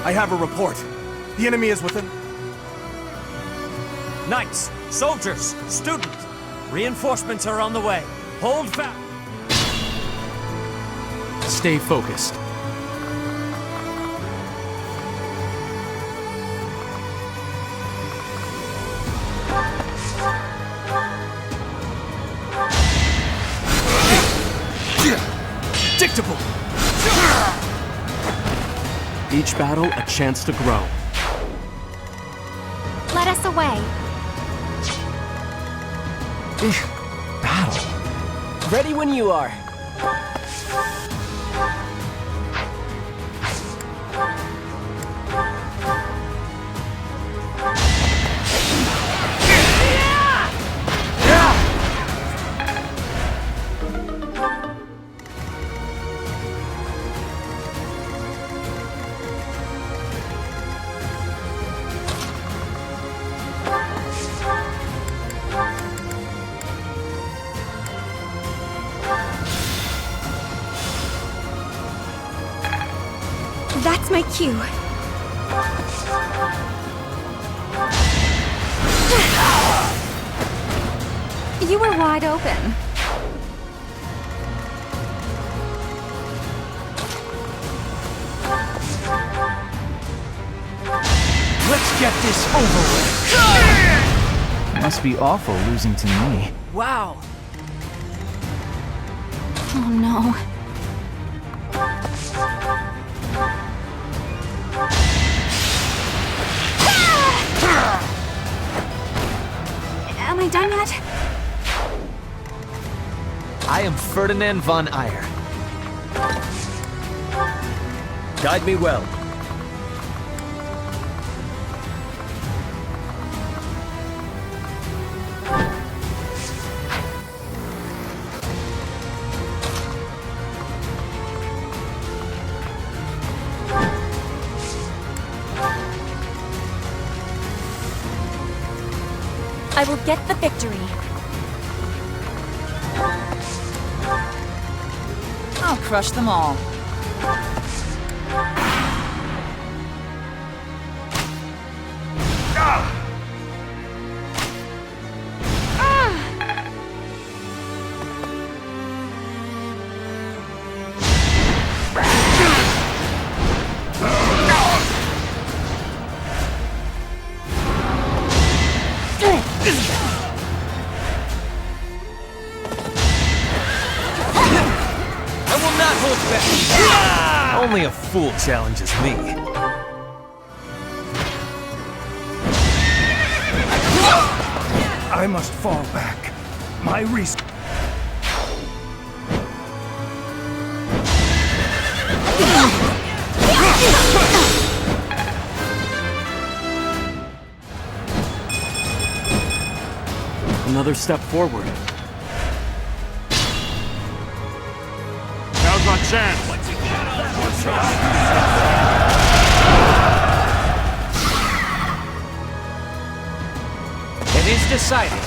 I have a report. The enemy is within... Knights, soldiers, students. Reinforcements are on the way. Hold fast. Stay focused. Predictable! Each battle a chance to grow. Let us away. Battle. Ready when you are. That's my cue. You were wide open. Let's get this over with. Must be awful losing to me. Wow. Oh no. Am I done yet? I am Ferdinand von Eyre. Guide me well. I will get the victory. I'll crush them all. I will not hold back. Only a fool challenges me. I must fall back. My reason... Another step forward. Now's my chance. It is decided.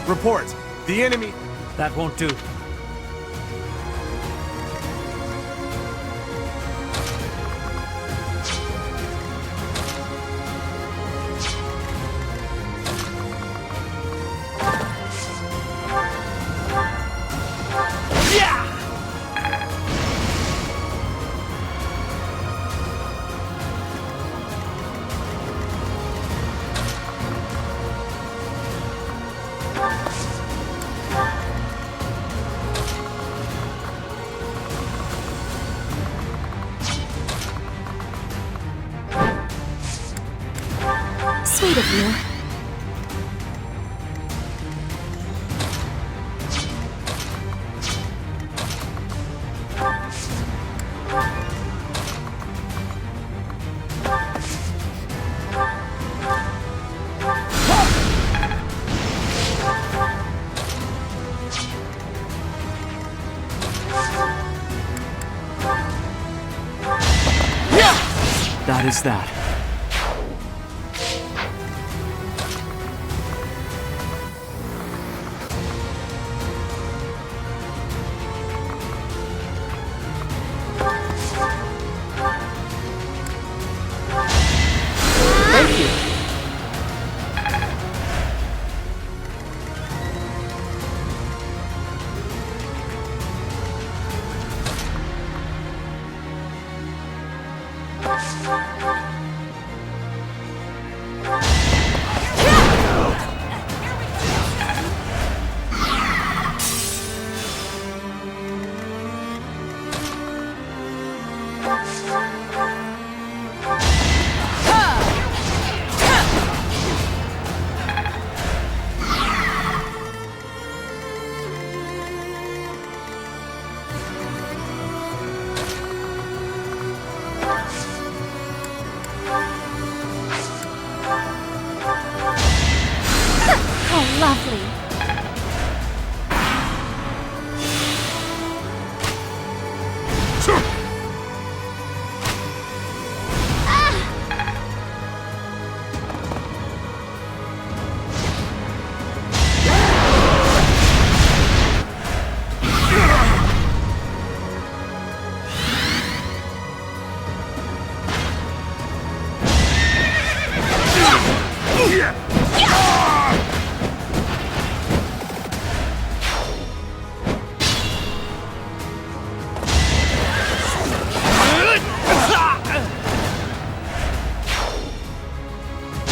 Report. The enemy... That won't do. Sweet of you. That is that. Lovely.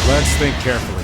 Let's think carefully.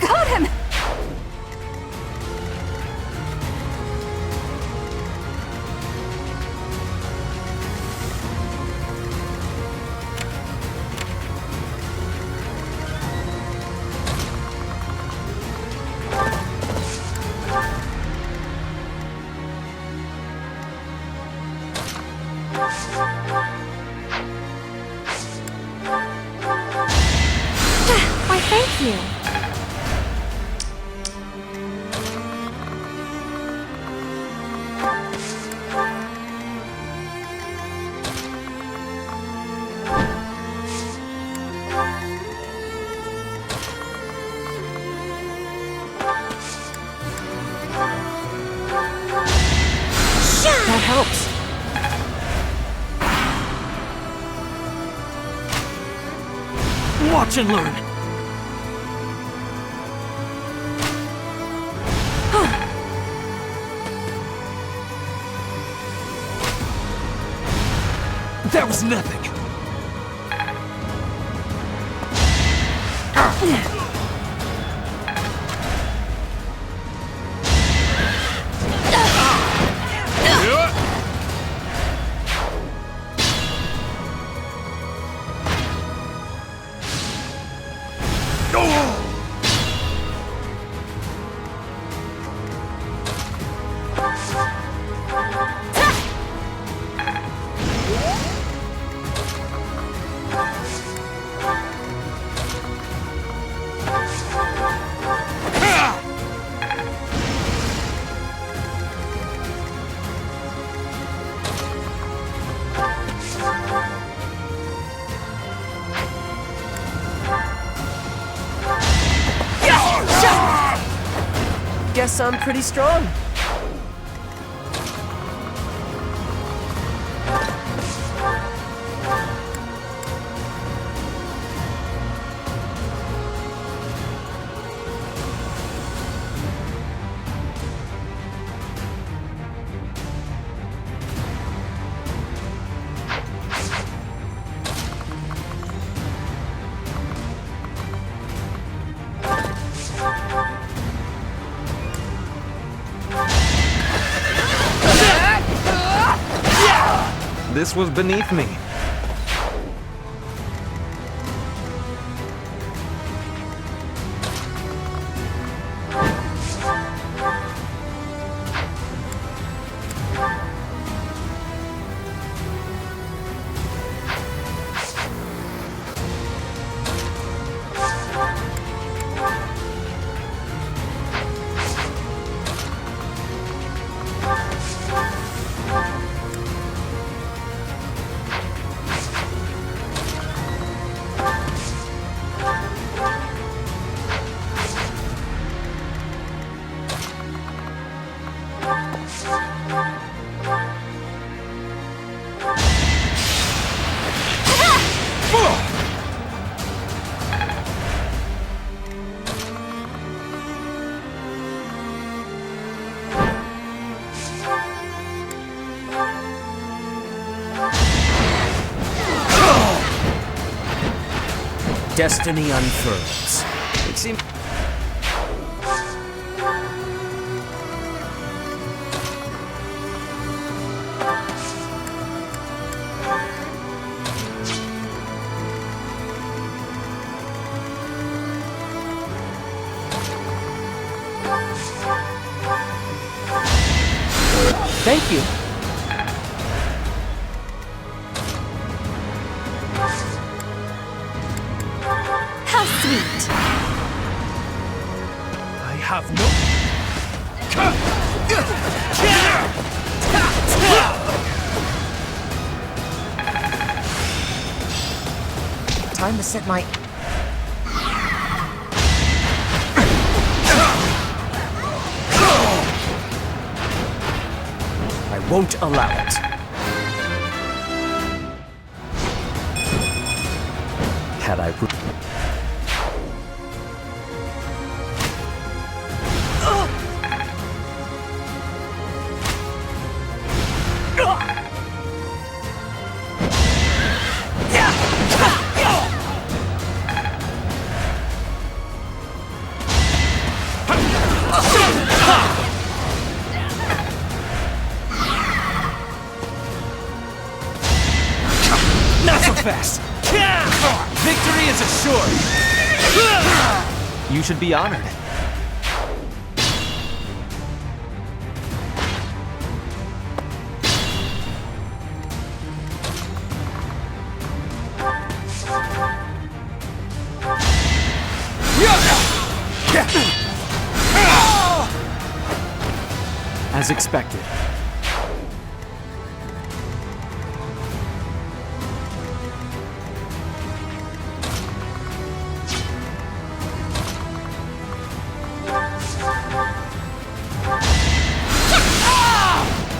Got him! Why, thank you. That helps. Watch and learn. That was nothing. Guess I'm pretty strong. This was beneath me. destiny unfurls. It seems... Thank you. How sweet. I have no... Time to set my... I won't allow it. Had I... Not so fast! Victory is assured! You should be honored. As expected.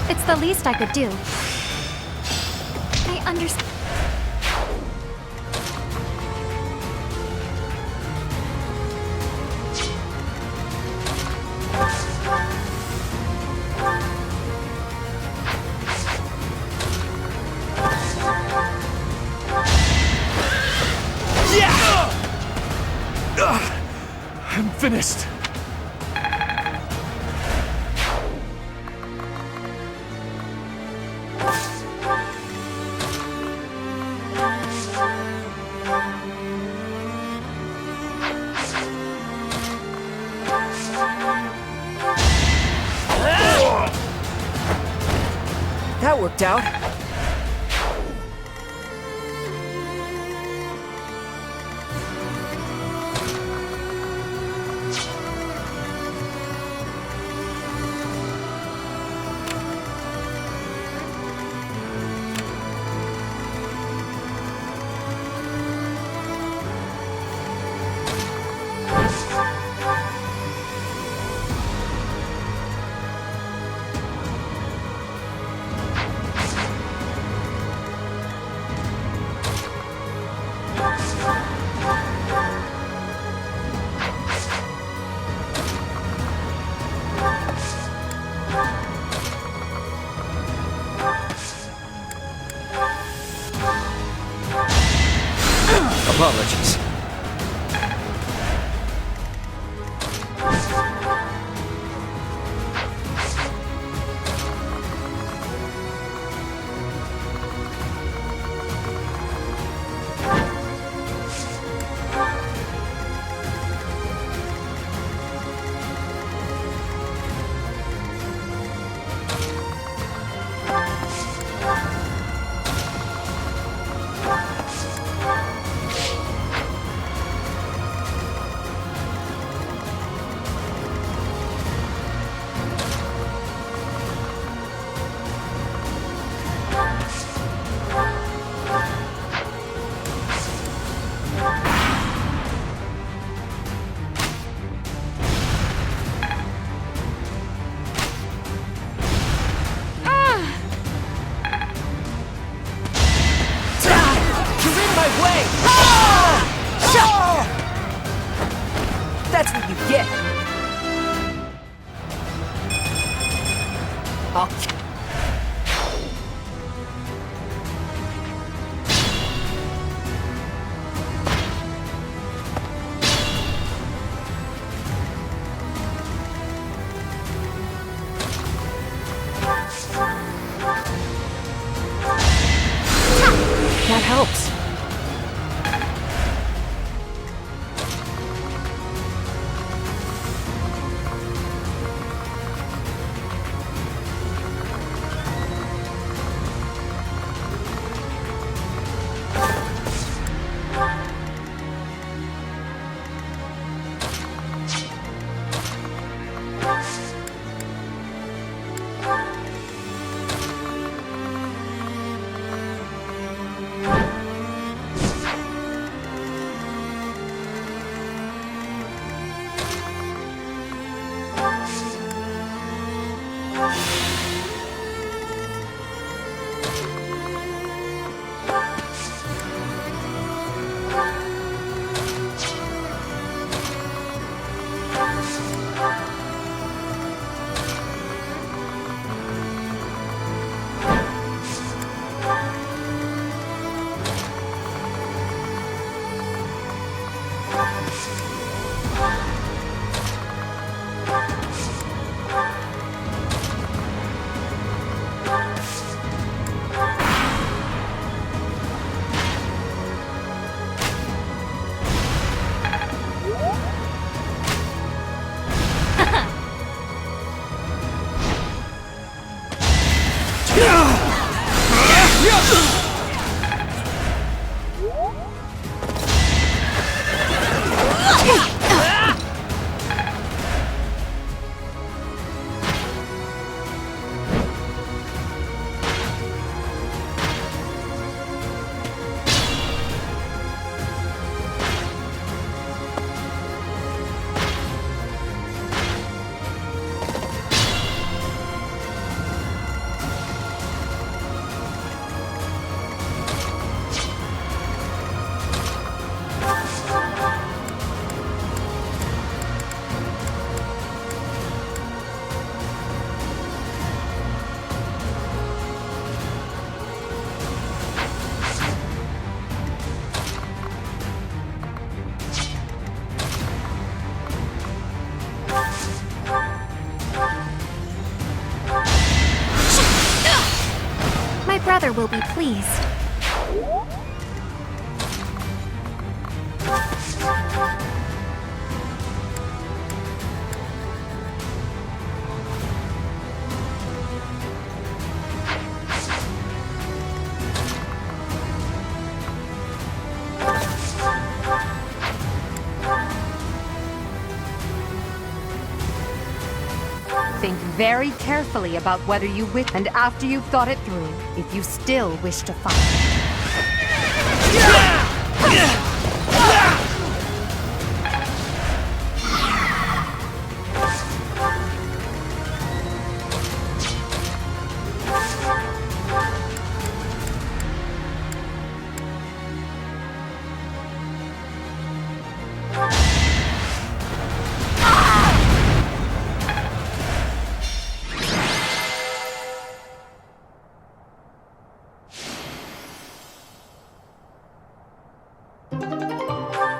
It's the least I could do. I understand. I'm finished. That worked out. Apologies. My brother will be pleased. Think very carefully about whether you wish, and after you've thought it through, if you still wish to fight.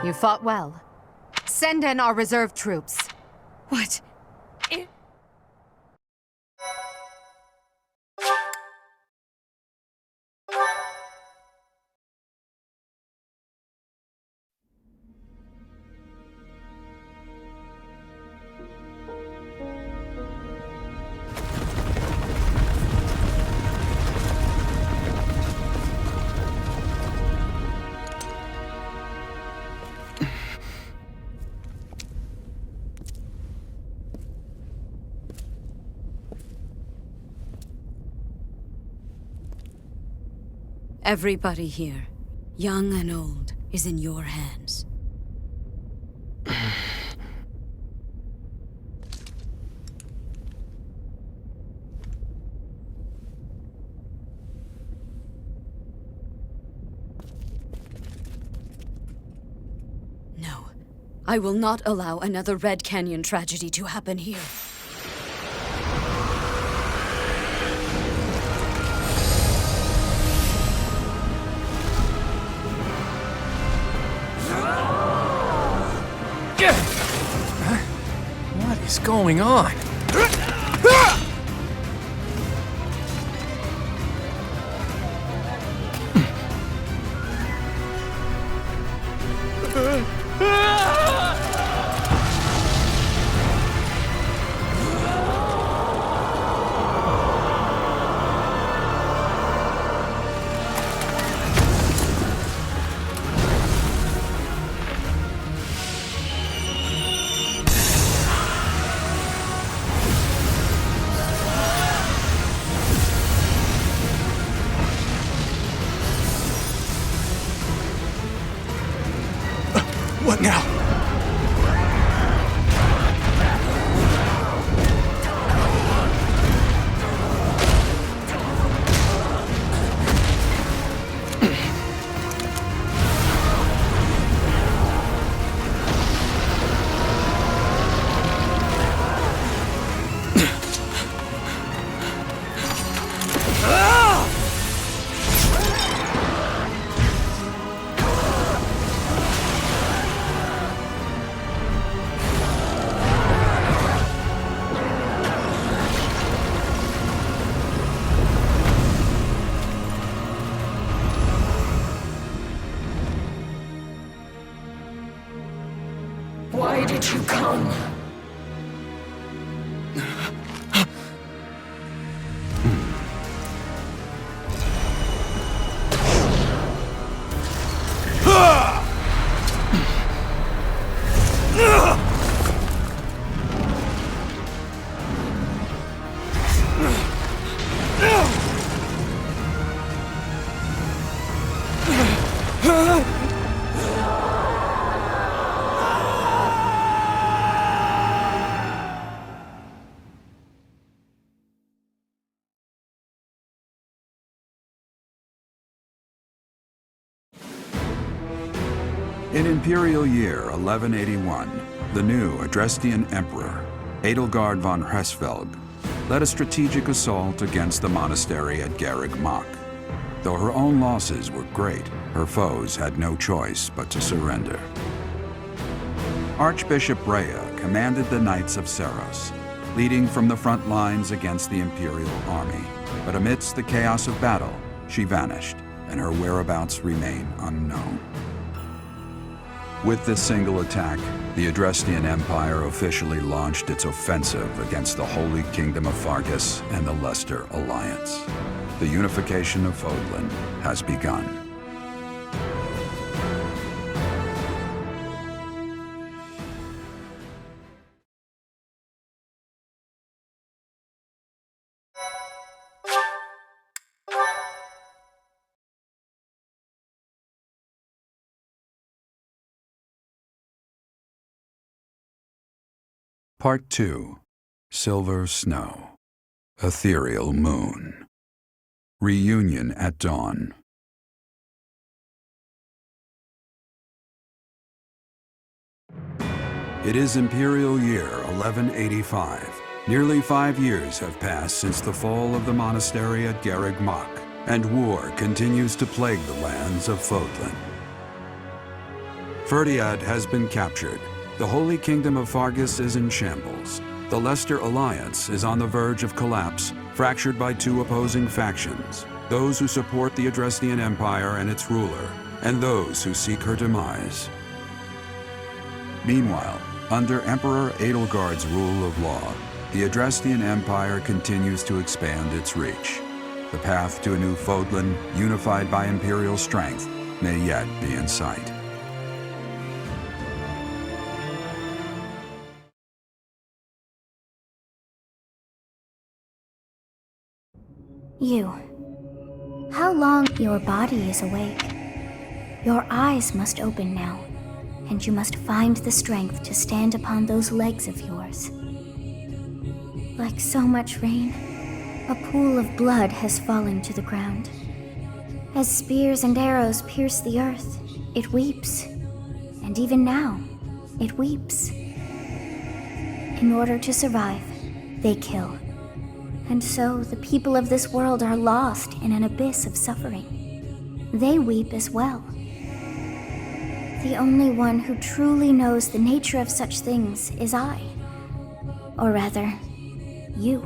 You fought well. Send in our reserve troops. What? Everybody here, young and old, is in your hands. No, I will not allow another Red Canyon tragedy to happen here. What is going on? What now? Why did you come? In Imperial Year 1181, the new Adrestian Emperor, Edelgard von Hresvelg, led a strategic assault against the monastery at Garreg Mach. Though her own losses were great, her foes had no choice but to surrender. Archbishop Rhea commanded the Knights of Seros, leading from the front lines against the Imperial army. But amidst the chaos of battle, she vanished, and her whereabouts remain unknown. With this single attack, the Adrestian Empire officially launched its offensive against the Holy Kingdom of Fargus and the Leicester Alliance. The unification of Fodlan has begun. Part 2. Silver Snow. Ethereal Moon. Reunion at Dawn. It is Imperial Year 1185. Nearly 5 years have passed since the fall of the monastery at Garreg Mach, and war continues to plague the lands of Fodlan. Ferdiad has been captured. The Holy Kingdom of Fargus is in shambles. The Leicester Alliance is on the verge of collapse, fractured by two opposing factions, those who support the Adrestian Empire and its ruler, and those who seek her demise. Meanwhile, under Emperor Edelgard's rule of law, the Adrestian Empire continues to expand its reach. The path to a new Fodlan, unified by Imperial strength, may yet be in sight. You. How long your body is awake? Your eyes must open now, and you must find the strength to stand upon those legs of yours. Like so much rain, a pool of blood has fallen to the ground. As spears and arrows pierce the earth, it weeps. And even now, it weeps. In order to survive, they kill. And so the people of this world are lost in an abyss of suffering. They weep as well. The only one who truly knows the nature of such things is I. Or rather, you.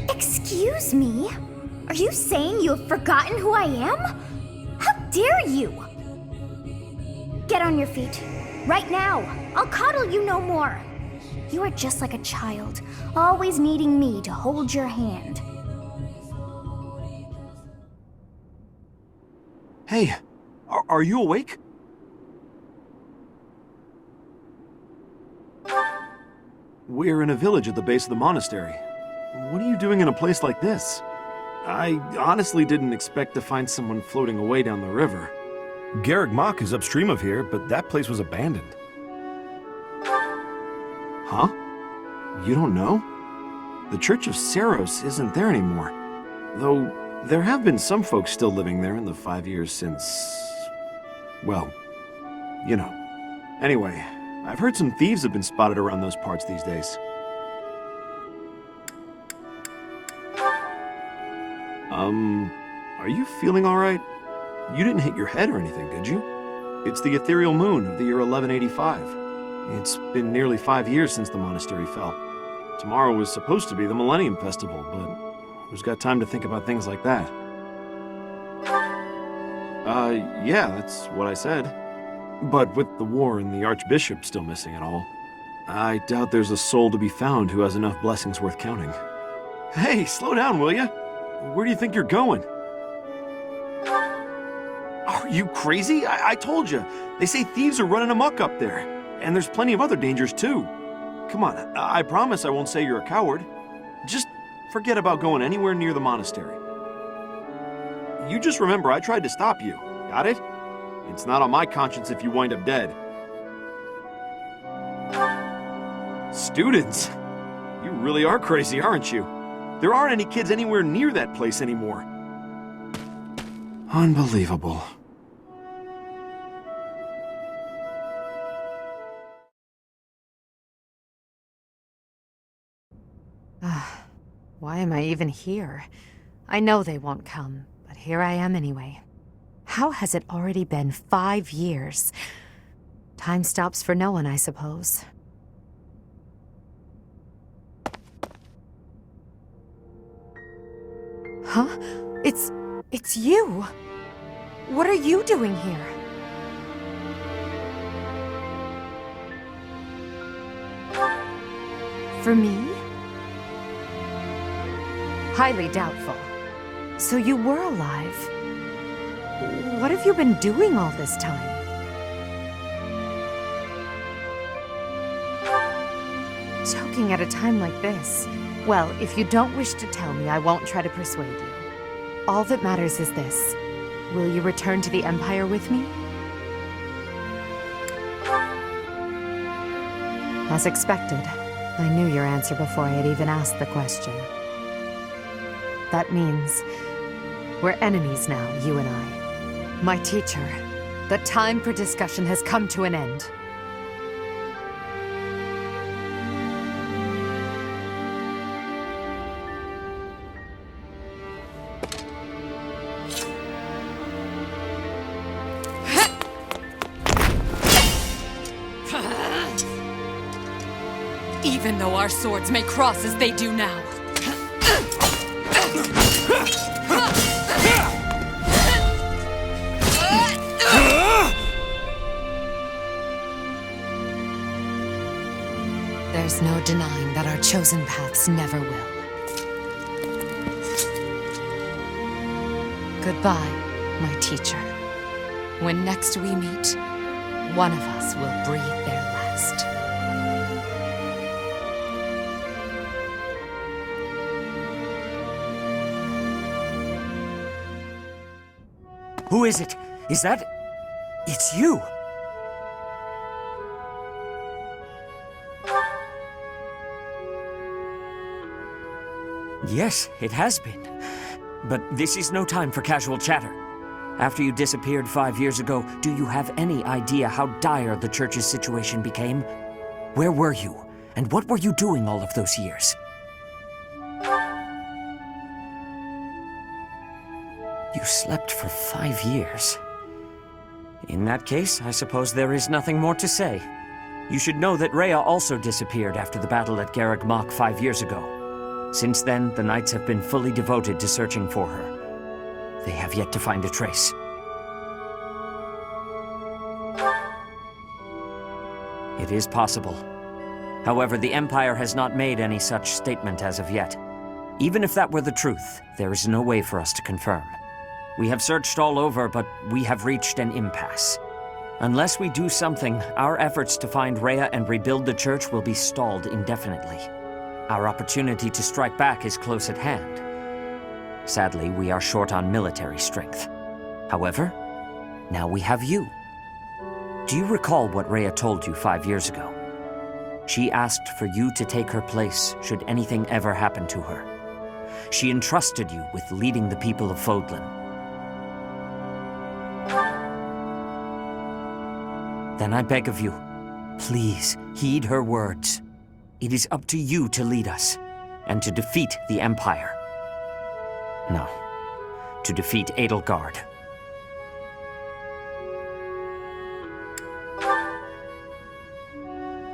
Excuse me? Are you saying you have forgotten who I am? How dare you! Get on your feet. Right now! I'll coddle you no more! You are just like a child, always needing me to hold your hand. Hey, are you awake? We're in a village at the base of the monastery. What are you doing in a place like this? I honestly didn't expect to find someone floating away down the river. Garreg Mach is upstream of here, but that place was abandoned. Huh? You don't know? The Church of Seros isn't there anymore. Though, there have been some folks still living there in the 5 years since... well, you know. Anyway, I've heard some thieves have been spotted around those parts these days. Are you feeling alright? You didn't hit your head or anything, did you? It's the ethereal moon of the year 1185. It's been nearly 5 years since the monastery fell. Tomorrow was supposed to be the Millennium Festival, but who's got time to think about things like that? Yeah, that's what I said. But with the war and the Archbishop still missing it all, I doubt there's a soul to be found who has enough blessings worth counting. Hey, slow down, will ya? Where do you think you're going? Are you crazy? I told you. They say thieves are running amok up there. And there's plenty of other dangers, too. Come on, I promise I won't say you're a coward. Just forget about going anywhere near the monastery. You just remember I tried to stop you. Got it? It's not on my conscience if you wind up dead. Students? You really are crazy, aren't you? There aren't any kids anywhere near that place anymore. Unbelievable. Why am I even here? I know they won't come, but here I am anyway. How has it already been 5 years? Time stops for no one, I suppose. Huh? It's you! What are you doing here? For me? Highly doubtful. So you were alive. What have you been doing all this time? Choking at a time like this? Well, if you don't wish to tell me, I won't try to persuade you. All that matters is this. Will you return to the Empire with me? As expected, I knew your answer before I had even asked the question. That means we're enemies now, you and I. My teacher, the time for discussion has come to an end. Even though our swords may cross as they do now. There's no denying that our chosen paths never will. Goodbye, my teacher. When next we meet, one of us will breathe their last. Who is it? Is that... It's you! Yes, it has been. But this is no time for casual chatter. After you disappeared 5 years ago, do you have any idea how dire the Church's situation became? Where were you? And what were you doing all of those years? You slept for 5 years. In that case, I suppose there is nothing more to say. You should know that Rhea also disappeared after the battle at Garreg Mach 5 years ago. Since then, the Knights have been fully devoted to searching for her. They have yet to find a trace. It is possible. However, the Empire has not made any such statement as of yet. Even if that were the truth, there is no way for us to confirm. We have searched all over, but we have reached an impasse. Unless we do something, our efforts to find Rhea and rebuild the Church will be stalled indefinitely. Our opportunity to strike back is close at hand. Sadly, we are short on military strength. However, now we have you. Do you recall what Rhea told you 5 years ago? She asked for you to take her place should anything ever happen to her. She entrusted you with leading the people of Fodlan. Then I beg of you, please heed her words. It is up to you to lead us, and to defeat the Empire. No, to defeat Edelgard.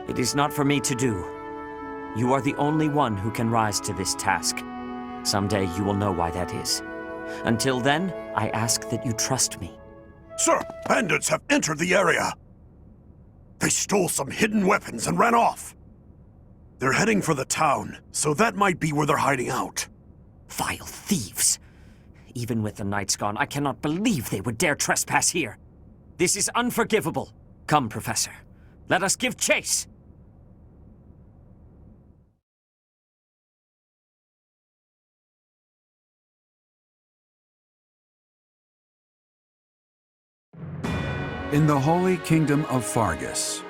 It is not for me to do. You are the only one who can rise to this task. Someday you will know why that is. Until then, I ask that you trust me. Sir, bandits have entered the area. They stole some hidden weapons and ran off. They're heading for the town, so that might be where they're hiding out. Vile thieves! Even with the Knights gone, I cannot believe they would dare trespass here. This is unforgivable. Come, Professor. Let us give chase! In the Holy Kingdom of Fargus,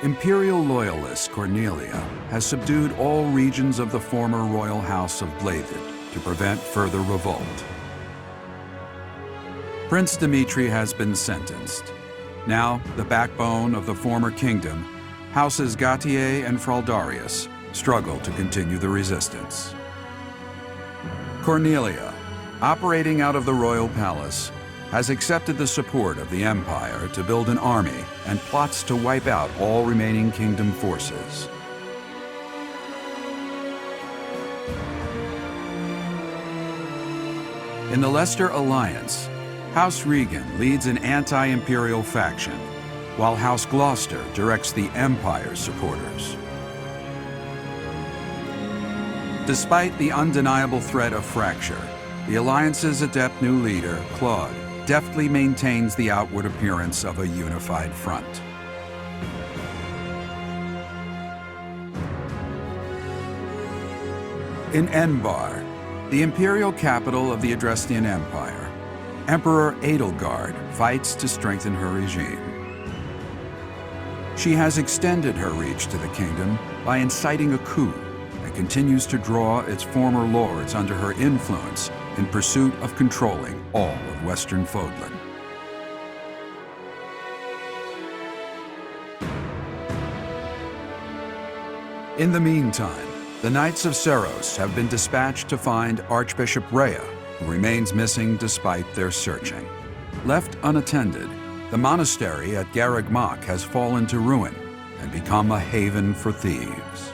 Imperial loyalist Cornelia has subdued all regions of the former royal house of Blathed to prevent further revolt. Prince Dimitri has been sentenced. Now, the backbone of the former kingdom, Houses Gautier and Fraldarius, struggle to continue the resistance. Cornelia, operating out of the royal palace, has accepted the support of the Empire to build an army and plots to wipe out all remaining kingdom forces. In the Leicester Alliance, House Regan leads an anti-imperial faction, while House Gloucester directs the Empire's supporters. Despite the undeniable threat of fracture, the Alliance's adept new leader, Claude, deftly maintains the outward appearance of a unified front. In Enbar, the imperial capital of the Adrestian Empire, Emperor Edelgard fights to strengthen her regime. She has extended her reach to the kingdom by inciting a coup and continues to draw its former lords under her influence in pursuit of controlling all of Western Fodlan. In the meantime, the Knights of Seros have been dispatched to find Archbishop Rhea, who remains missing despite their searching. Left unattended, the monastery at Garreg-Mach has fallen to ruin and become a haven for thieves.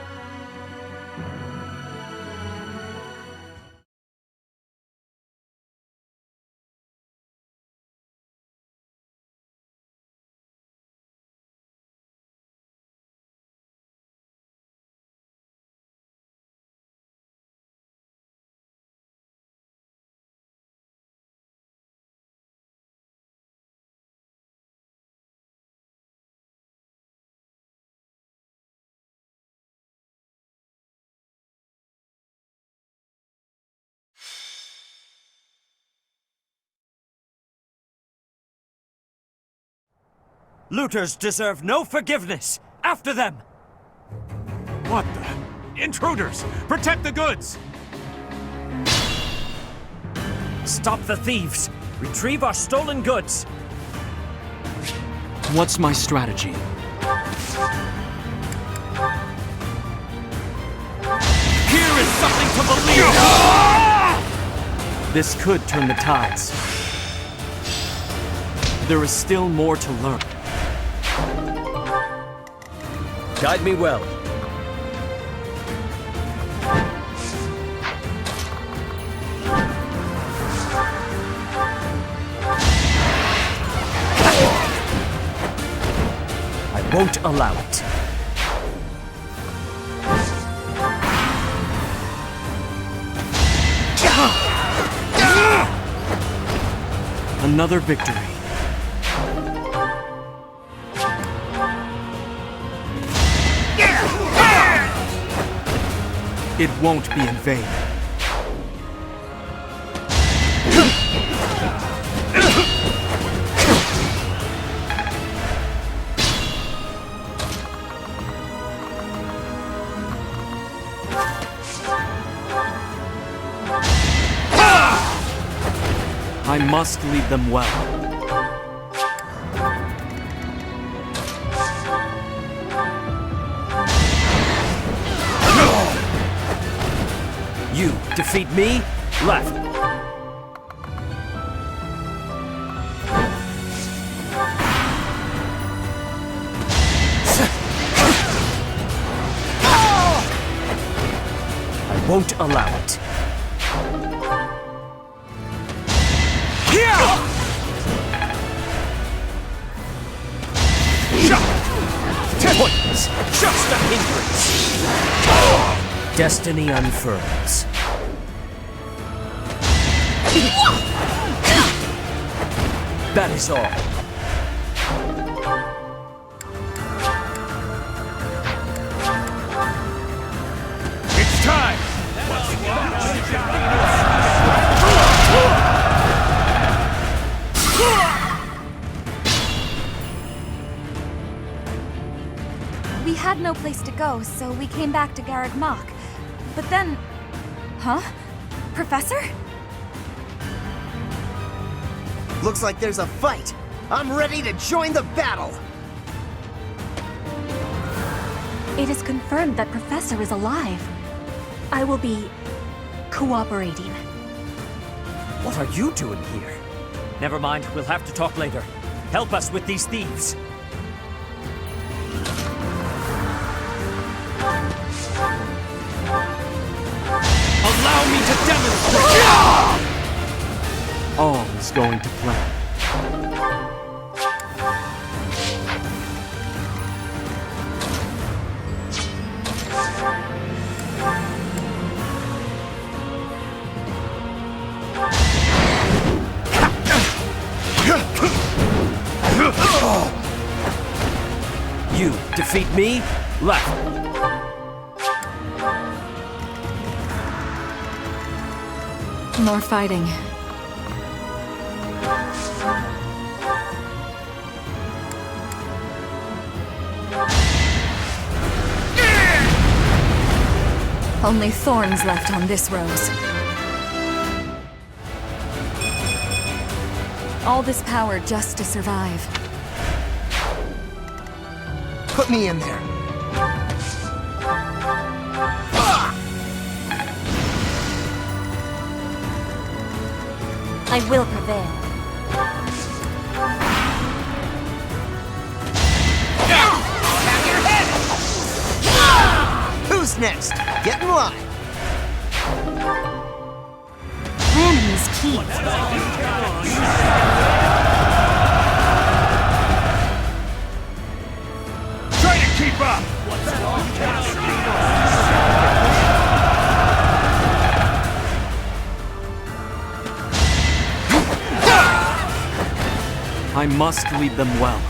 Looters deserve no forgiveness! After them! What the? Intruders! Protect the goods! Stop the thieves! Retrieve our stolen goods! What's my strategy? Here is something to believe in! This could turn the tides. There is still more to learn. Guide me well. I won't allow it. Another victory. It won't be in vain. I must lead them well. You defeat me? Left. I won't allow it. Destiny unfurls. That is all. It's time! We had no place to go, so we came back to Garreg Mach. But then... Huh? Professor? Looks like there's a fight. I'm ready to join the battle. It is confirmed that Professor is alive. I will be... cooperating. What are you doing here? Never mind, we'll have to talk later. Help us with these thieves. Allow me to demonstrate! All is going to plan. You defeat me? Left. More fighting. Only thorns left on this rose. All this power just to survive. Put me in there. I will prevail. Have your head! Who's next? Get in line. Planning is key. Try to keep up! I must lead them well.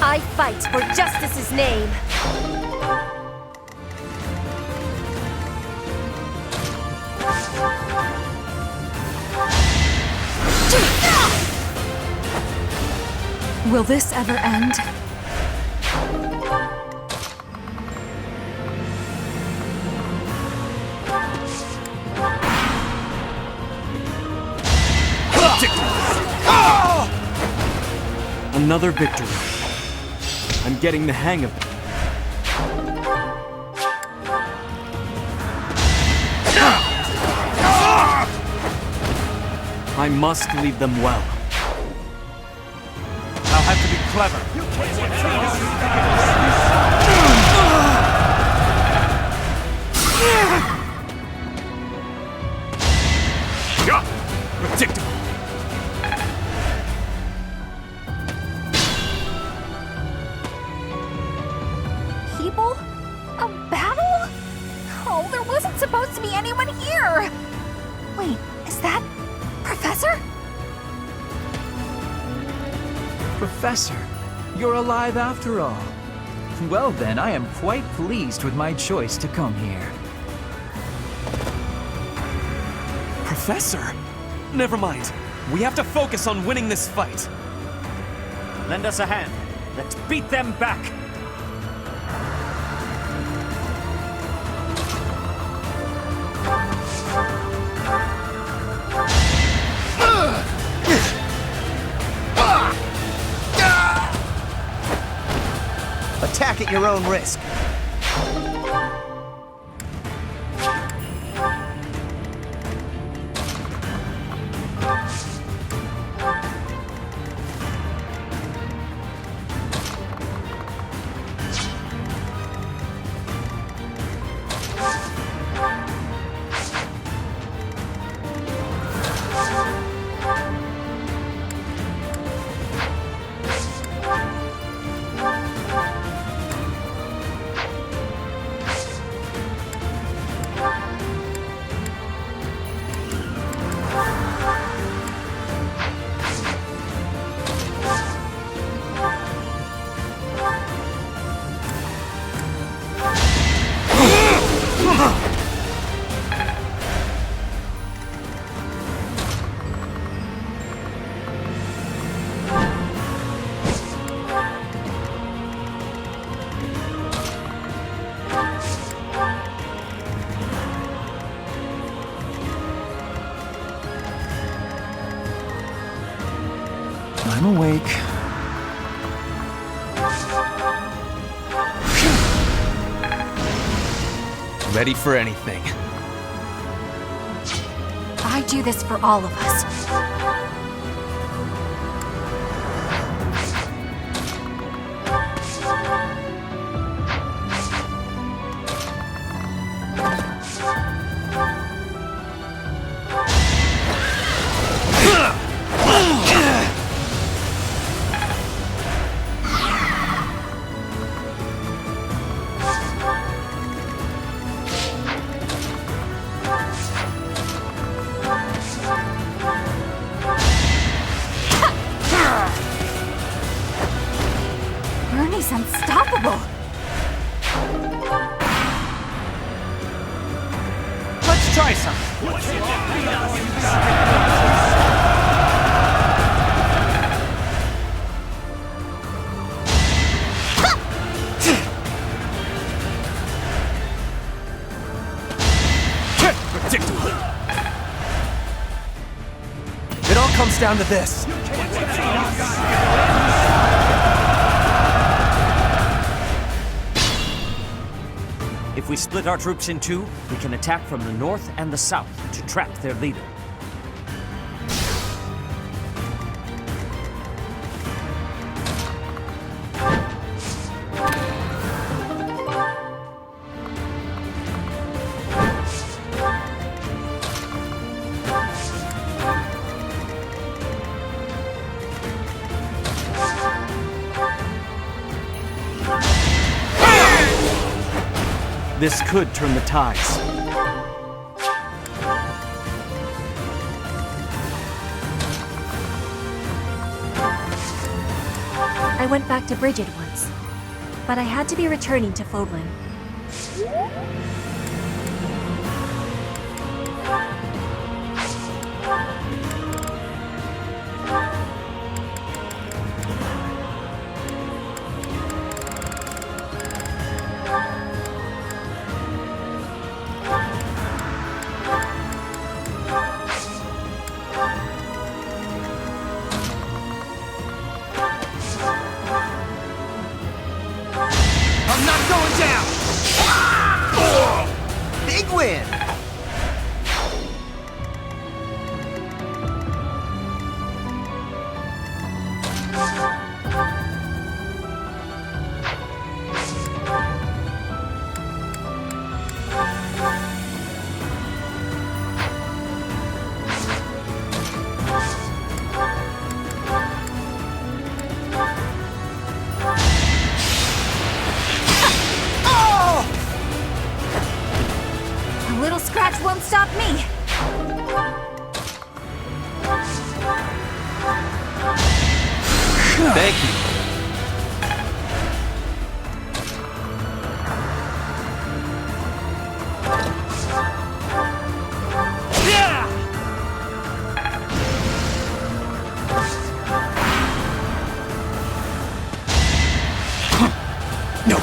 I fight for justice's name. Will this ever end? Another victory. I'm getting the hang of it. I must lead them well. I'll have to be clever. Predictable. People? A battle? Oh, there wasn't supposed to be anyone here! Wait, is that... Professor? Professor, you're alive after all. Well then, I am quite pleased with my choice to come here. Professor? Never mind. We have to focus on winning this fight. Lend us a hand. Let's beat them back. your own risk. I'm awake. Ready for anything. I do this for all of us. Bernie's unstoppable. Let's try some. Ridiculous. It all comes down to this. If we split our troops in two, we can attack from the north and the south to trap their leader. This could turn the tides. I went back to Bridget once, but I had to be returning to Fodlan. I'm not going down! Big win! A little scratch won't stop me. Thank you. No.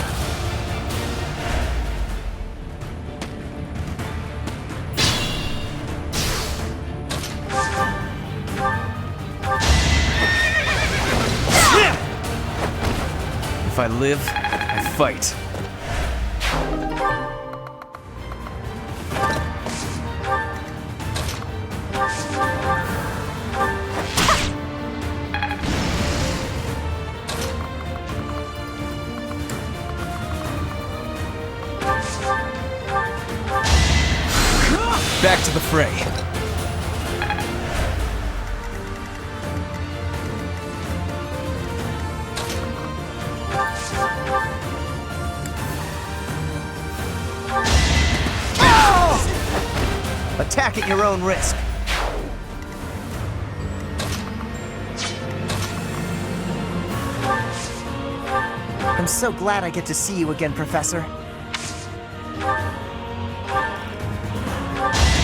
If I live, I fight. Back to the fray. Attack at your own risk. I'm so glad I get to see you again, Professor.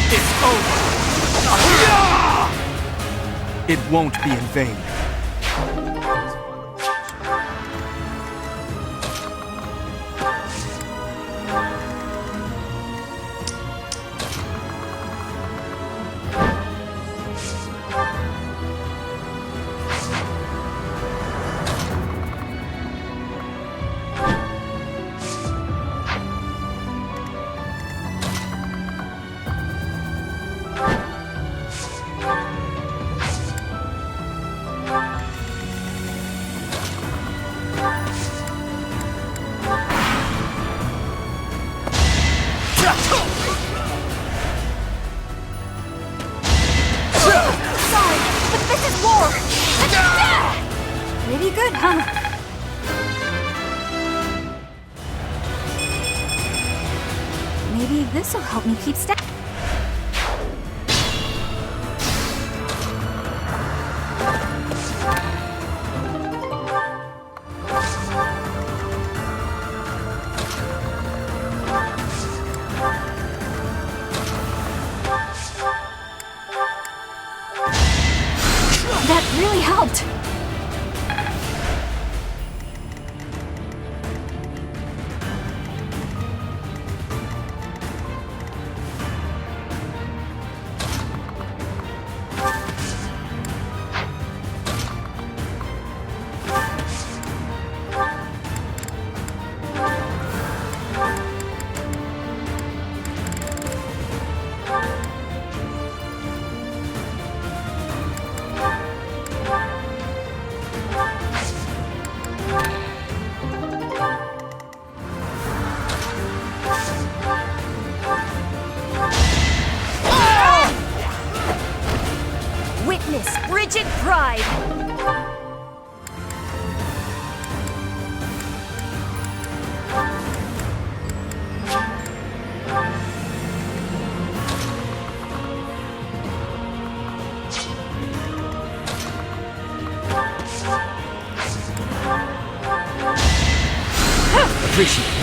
It's over! It won't be in vain. Pretty good, huh? Maybe this'll help me keep step. That really helped. Witness rigid pride. Appreciate it.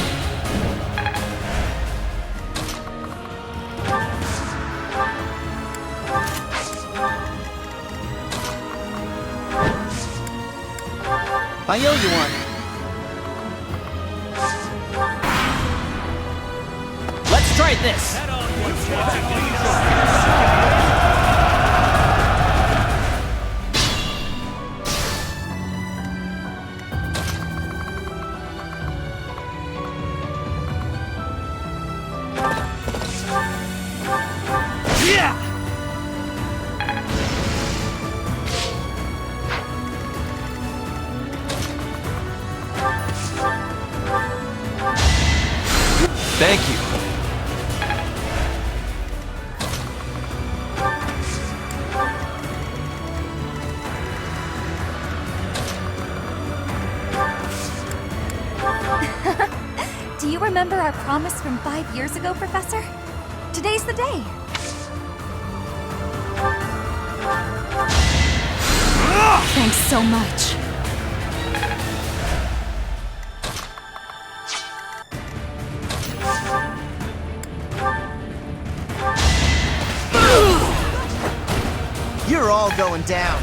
I owe you one. Let's try this. Yeah! Thank you. Do you remember our promise from 5 years ago, Professor? Today's the day. Thanks so much. You're all going down.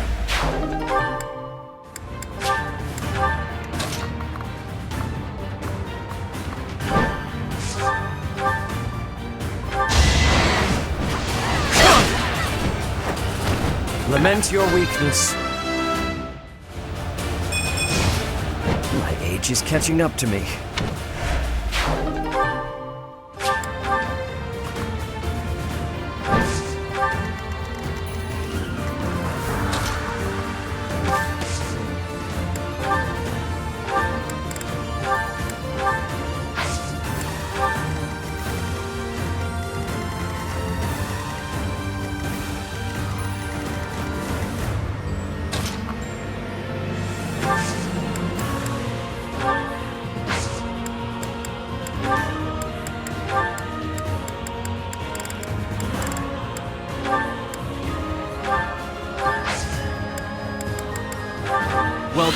Lament your weakness. My age is catching up to me.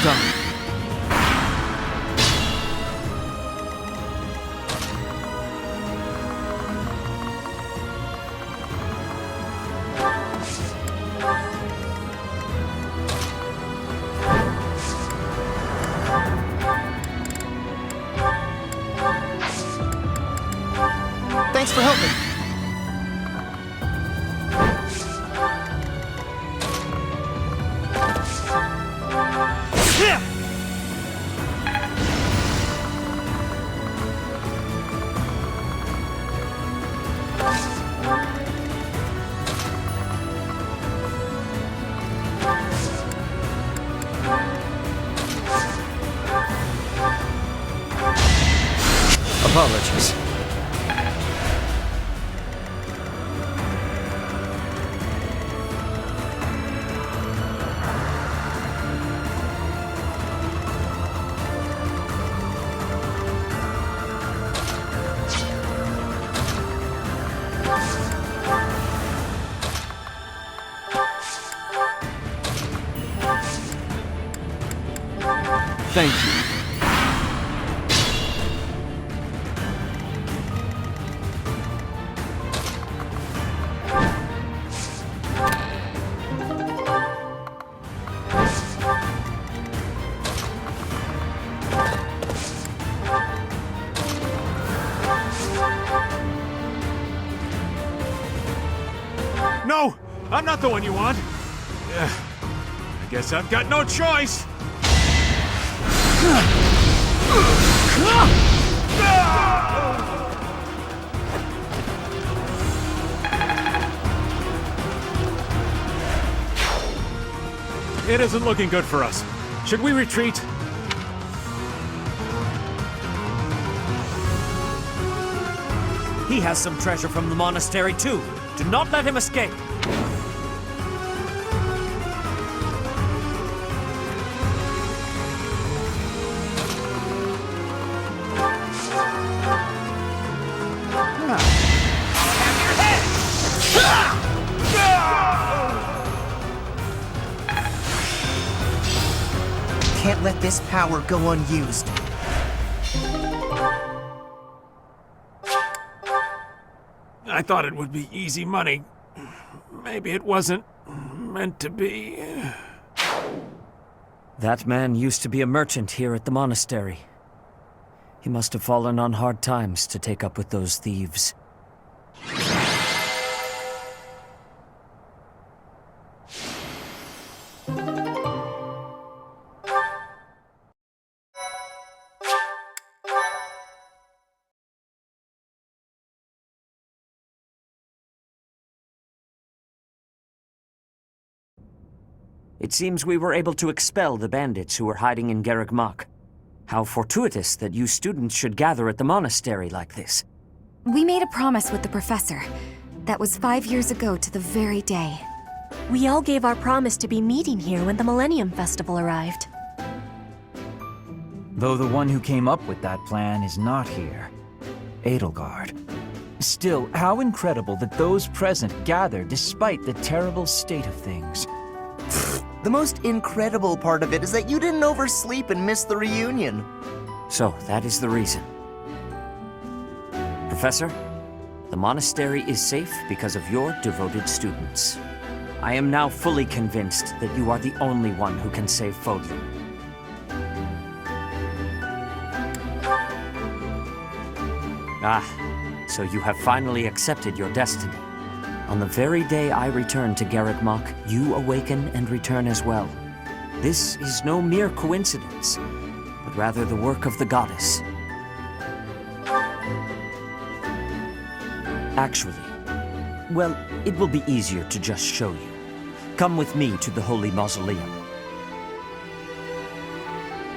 done. Thanks for helping. Apologies. Thank you. No! I'm not the one you want! I guess I've got no choice! It isn't looking good for us. Should we retreat? He has some treasure from the monastery too. Do not let him escape. Can't let this power go unused. I thought it would be easy money. Maybe it wasn't meant to be. That man used to be a merchant here at the monastery. He must have fallen on hard times to take up with those thieves. It seems we were able to expel the bandits who were hiding in Garreg Mach. How fortuitous that you students should gather at the monastery like this. We made a promise with the professor. That was 5 years ago to the very day. We all gave our promise to be meeting here when the Millennium Festival arrived. Though the one who came up with that plan is not here. Edelgard. Still, how incredible that those present gathered despite the terrible state of things. The most incredible part of it is that you didn't oversleep and miss the reunion. So, that is the reason. Professor, the monastery is safe because of your devoted students. I am now fully convinced that you are the only one who can save Fodlan. Ah, so you have finally accepted your destiny. On the very day I return to Garreg Mach, you awaken and return as well. This is no mere coincidence, but rather the work of the goddess. Actually, well, it will be easier to just show you. Come with me to the Holy Mausoleum.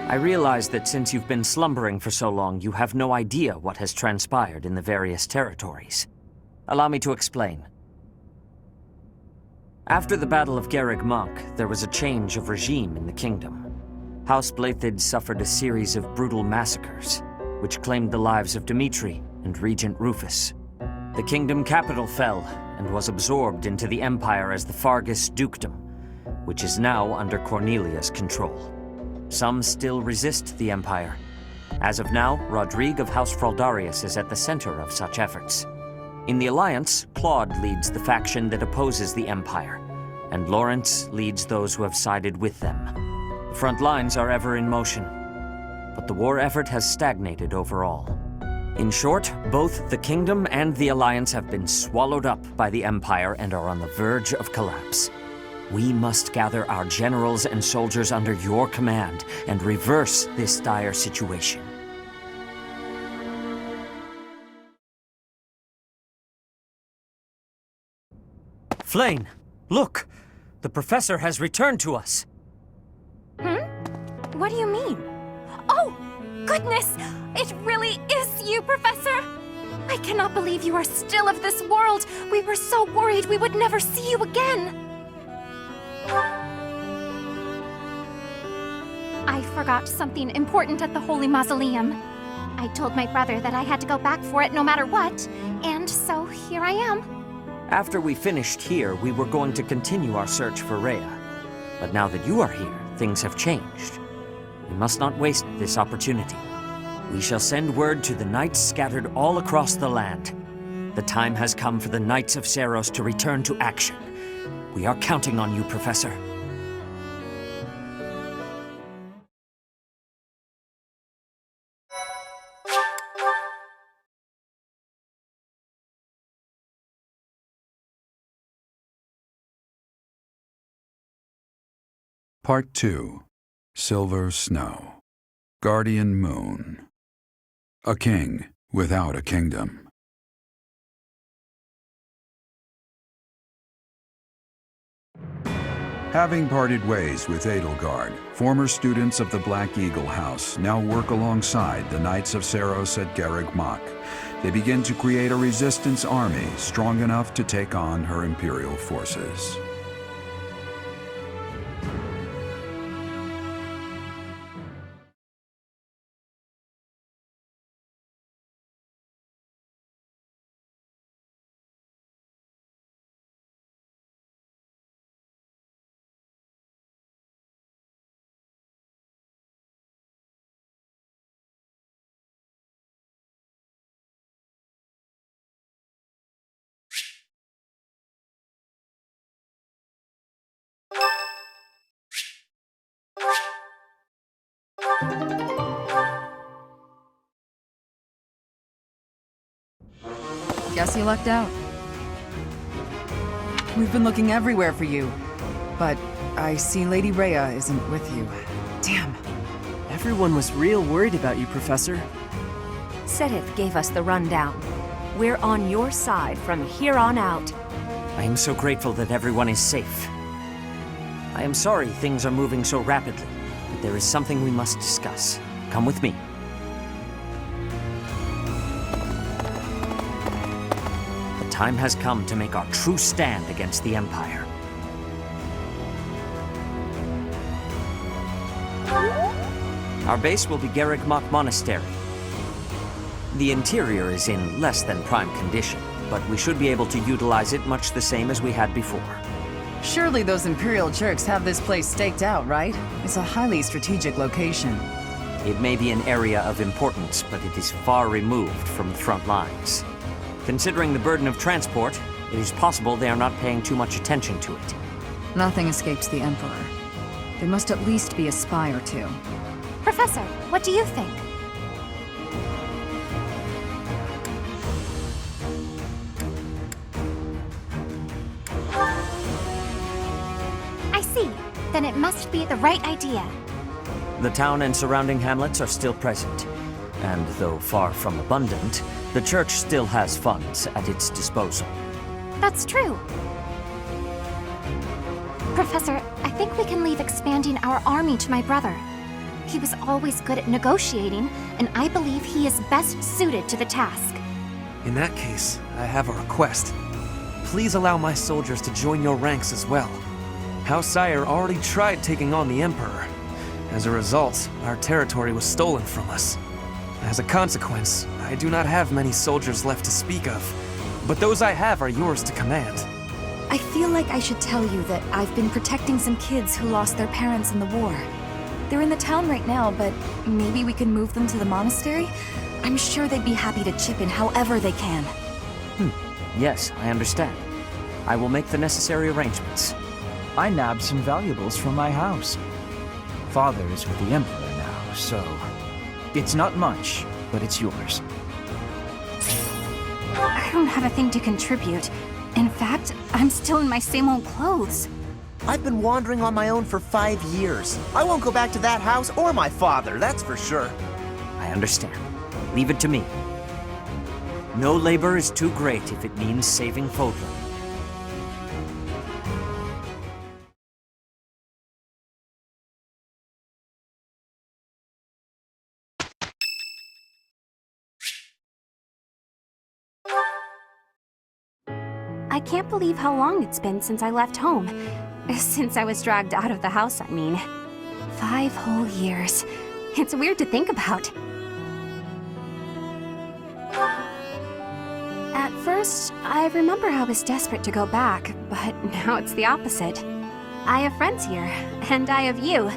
I realize that since you've been slumbering for so long, you have no idea what has transpired in the various territories. Allow me to explain. After the Battle of Garreg Mach, there was a change of regime in the kingdom. House Blaiddyd suffered a series of brutal massacres, which claimed the lives of Dimitri and Regent Rufus. The kingdom capital fell and was absorbed into the empire as the Fargus Dukedom, which is now under Cornelia's control. Some still resist the Empire. As of now, Rodrigue of House Fraldarius is at the center of such efforts. In the Alliance, Claude leads the faction that opposes the Empire, and Lawrence leads those who have sided with them. The front lines are ever in motion, but the war effort has stagnated overall. In short, both the Kingdom and the Alliance have been swallowed up by the Empire and are on the verge of collapse. We must gather our generals and soldiers under your command and reverse this dire situation. Flayn, look! The Professor has returned to us. What do you mean? Oh, goodness! It really is you, Professor! I cannot believe you are still of this world! We were so worried we would never see you again! I forgot something important at the Holy Mausoleum. I told my brother that I had to go back for it no matter what, and so here I am. After we finished here, we were going to continue our search for Rhea. But now that you are here, things have changed. We must not waste this opportunity. We shall send word to the knights scattered all across the land. The time has come for the Knights of Seiros to return to action. We are counting on you, Professor. Part 2. Silver Snow. Guardian Moon. A king without a kingdom. Having parted ways with Edelgard, former students of the Black Eagle House now work alongside the Knights of Seiros at Garreg Mach. They begin to create a resistance army strong enough to take on her Imperial forces. Guess you lucked out. We've been looking everywhere for you, but I see Lady Rhea isn't with you. Damn. Everyone was real worried about you, Professor. Seteth gave us the rundown. We're on your side from here on out. I am so grateful that everyone is safe. I am sorry things are moving so rapidly, but there is something we must discuss. Come with me. The time has come to make our true stand against the Empire. Our base will be Garreg Mach Monastery. The interior is in less than prime condition, but we should be able to utilize it much the same as we had before. Surely those Imperial jerks have this place staked out, right? It's a highly strategic location. It may be an area of importance, but it is far removed from the front lines. Considering the burden of transport, it is possible they are not paying too much attention to it. Nothing escapes the Emperor. There must at least be a spy or two. Professor, what do you think? I see. Then it must be the right idea. The town and surrounding hamlets are still present, and though far from abundant, the church still has funds at its disposal. That's true. Professor, I think we can leave expanding our army to my brother. He was always good at negotiating, and I believe he is best suited to the task. In that case, I have a request. Please allow my soldiers to join your ranks as well. House Sire already tried taking on the Emperor. As a result, our territory was stolen from us. As a consequence, I do not have many soldiers left to speak of, but those I have are yours to command. I feel like I should tell you that I've been protecting some kids who lost their parents in the war. They're in the town right now, but maybe we can move them to the monastery? I'm sure they'd be happy to chip in however they can. Yes, I understand. I will make the necessary arrangements. I nabbed some valuables from my house. Father is with the Emperor now, so... It's not much, but it's yours. I don't have a thing to contribute. In fact, I'm still in my same old clothes. I've been wandering on my own for 5 years. I won't go back to that house or my father, that's for sure. I understand. Leave it to me. No labor is too great if it means saving Fodlan. I can't believe how long it's been since I left home. Since I was dragged out of the house, I mean. 5 whole years. It's weird to think about. At first, I remember I was desperate to go back, but now it's the opposite. I have friends here, and I have you.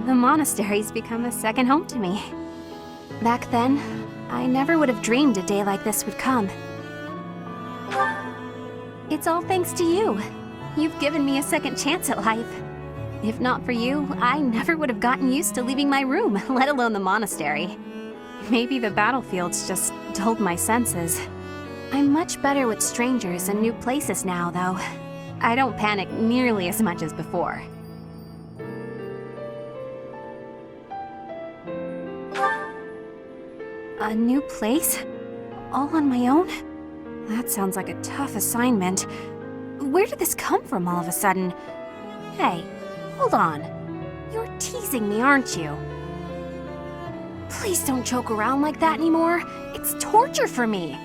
The monastery's become a second home to me. Back then, I never would have dreamed a day like this would come. It's all thanks to you. You've given me a second chance at life. If not for you, I never would have gotten used to leaving my room, let alone the monastery. Maybe the battlefields just dulled my senses. I'm much better with strangers and new places now, though. I don't panic nearly as much as before. A new place? All on my own? That sounds like a tough assignment. Where did this come from all of a sudden? Hey, hold on. You're teasing me, aren't you? Please don't joke around like that anymore. It's torture for me.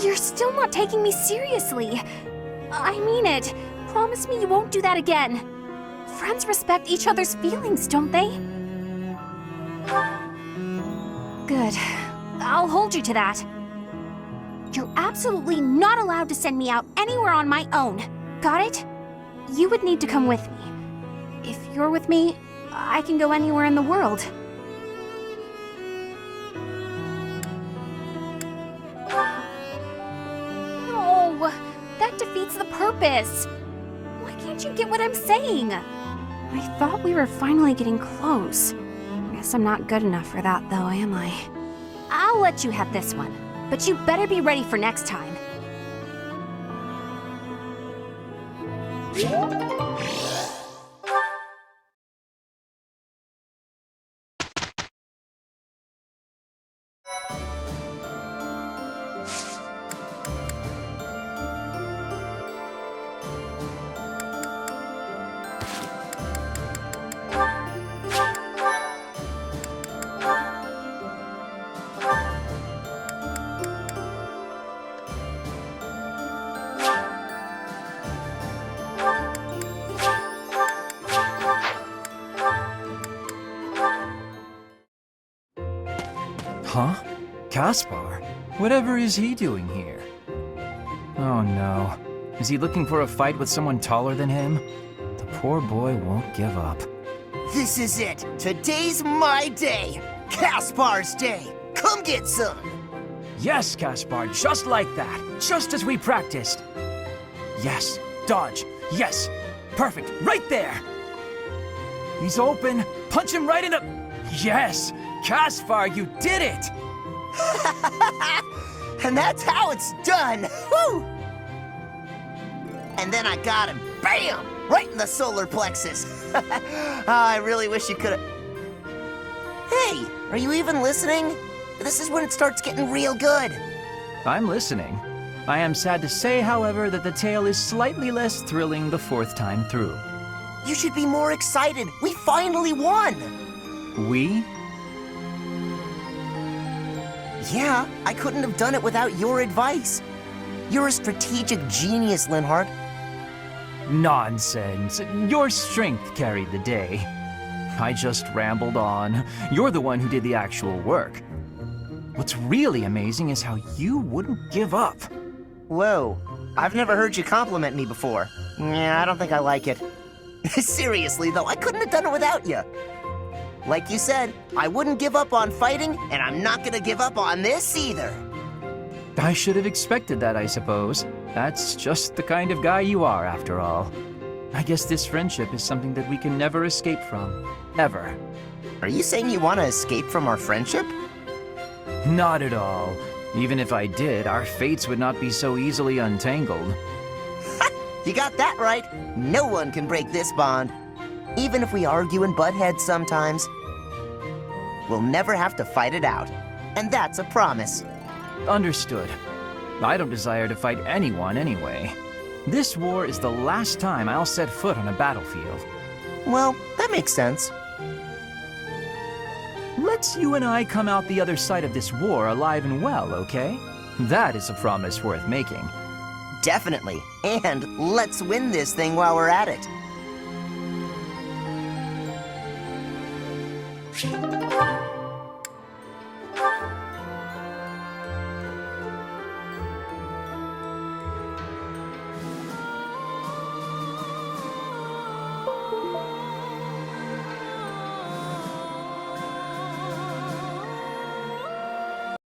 You're still not taking me seriously. I mean it. Promise me you won't do that again. Friends respect each other's feelings, don't they? Good. I'll hold you to that. You're absolutely not allowed to send me out anywhere on my own. Got it? You would need to come with me. If you're with me, I can go anywhere in the world. No, that defeats the purpose. Why can't you get what I'm saying? I thought we were finally getting close. Guess I'm not good enough for that though, am I? I'll let you have this one, but you better be ready for next time. Huh? Caspar? Whatever is he doing here? Oh no. Is he looking for a fight with someone taller than him? The poor boy won't give up. This is it. Today's my day. Caspar's day. Come get some. Yes, Caspar, just like that. Just as we practiced. Yes, dodge. Yes, perfect. Right there. He's open. Punch him right in the... Yes! Caspar, you did it! And that's how it's done. Woo! And then I got him. Bam! Right in the solar plexus. Oh, I really wish you could have... Hey, are you even listening? This is when it starts getting real good. I'm listening. I am sad to say, however, that the tale is slightly less thrilling the 4th time through. You should be more excited. We finally won. We? Yeah, I couldn't have done it without your advice. You're a strategic genius, Linhardt. Nonsense. Your strength carried the day. I just rambled on. You're the one who did the actual work. What's really amazing is how you wouldn't give up. Whoa, I've never heard you compliment me before. Yeah, I don't think I like it. Seriously, though, I couldn't have done it without you. Like you said, I wouldn't give up on fighting, and I'm not gonna give up on this either. I should have expected that, I suppose. That's just the kind of guy you are, after all. I guess this friendship is something that we can never escape from. Ever. Are you saying you want to escape from our friendship? Not at all. Even if I did, our fates would not be so easily untangled. You got that right. No one can break this bond. Even if we argue and butt heads sometimes, we'll never have to fight it out. And that's a promise. Understood. I don't desire to fight anyone anyway. This war is the last time I'll set foot on a battlefield. Well, that makes sense. Let's you and I come out the other side of this war alive and well, okay? That is a promise worth making. Definitely. And let's win this thing while we're at it.